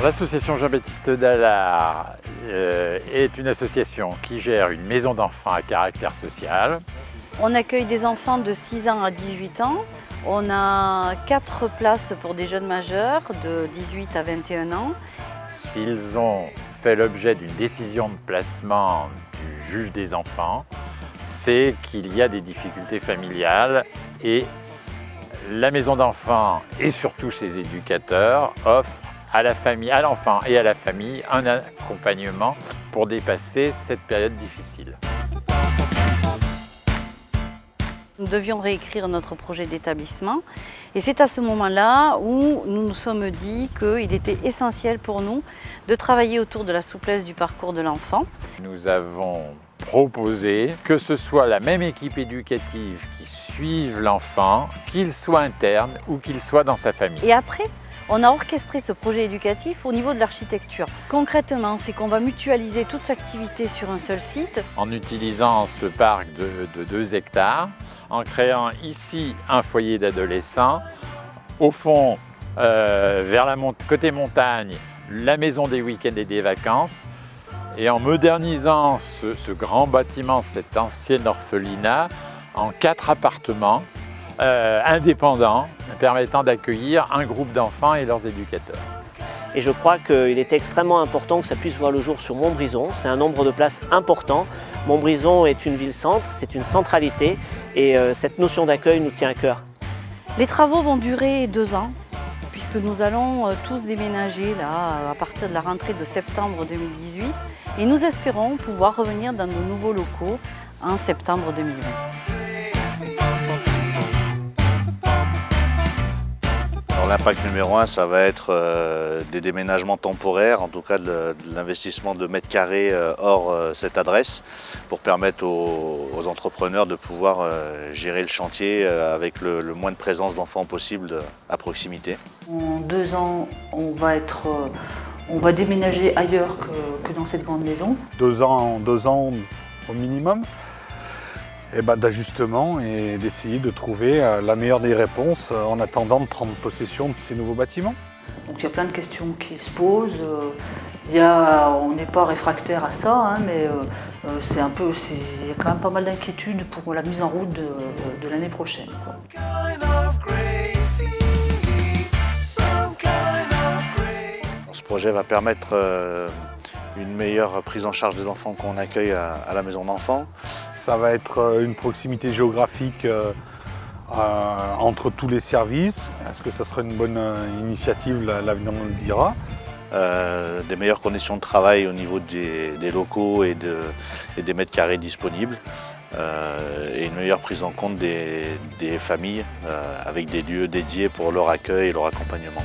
L'association Jean-Baptiste Dallard est une association qui gère une maison d'enfants à caractère social. On accueille des enfants de 6 ans à 18 ans. On a 4 places pour des jeunes majeurs de 18 à 21 ans. S'ils ont fait l'objet d'une décision de placement du juge des enfants, c'est qu'il y a des difficultés familiales et la maison d'enfants et surtout ses éducateurs offrent à la famille, à l'enfant et à la famille un accompagnement pour dépasser cette période difficile. Nous devions réécrire notre projet d'établissement et c'est à ce moment-là où nous nous sommes dit qu'il était essentiel pour nous de travailler autour de la souplesse du parcours de l'enfant. Nous avons proposé que ce soit la même équipe éducative qui suive l'enfant, qu'il soit interne ou qu'il soit dans sa famille. Et après, on a orchestré ce projet éducatif au niveau de l'architecture. Concrètement, c'est qu'on va mutualiser toute l'activité sur un seul site. En utilisant ce parc de 2 hectares, en créant ici un foyer d'adolescents, au fond, vers côté montagne, la maison des week-ends et des vacances, et en modernisant ce grand bâtiment, cet ancien orphelinat, en 4 appartements indépendants, permettant d'accueillir un groupe d'enfants et leurs éducateurs. Et je crois qu'il est extrêmement important que ça puisse voir le jour sur Montbrison. C'est un nombre de places important. Montbrison est une ville-centre, c'est une centralité et cette notion d'accueil nous tient à cœur. Les travaux vont durer 2 ans puisque nous allons tous déménager là, à partir de la rentrée de septembre 2018 et nous espérons pouvoir revenir dans nos nouveaux locaux en septembre 2020. L'impact numéro 1, ça va être des déménagements temporaires, en tout cas de l'investissement de mètres carrés hors cette adresse, pour permettre aux entrepreneurs de pouvoir gérer le chantier avec le moins de présence d'enfants possible à proximité. En 2 ans, on va déménager ailleurs que dans cette grande maison. 2 ans au minimum. Et d'ajustement et d'essayer de trouver la meilleure des réponses en attendant de prendre possession de ces nouveaux bâtiments. Donc il y a plein de questions qui se posent. On n'est pas réfractaire à ça, hein, mais il y a quand même pas mal d'inquiétudes pour la mise en route de l'année prochaine, quoi. Ce projet va permettre une meilleure prise en charge des enfants qu'on accueille à la maison d'enfants. Ça va être une proximité géographique entre tous les services. Est-ce que ça sera une bonne initiative? L'avenir nous le dira. Des meilleures conditions de travail au niveau des locaux et des mètres carrés disponibles. Et une meilleure prise en compte des familles avec des lieux dédiés pour leur accueil et leur accompagnement.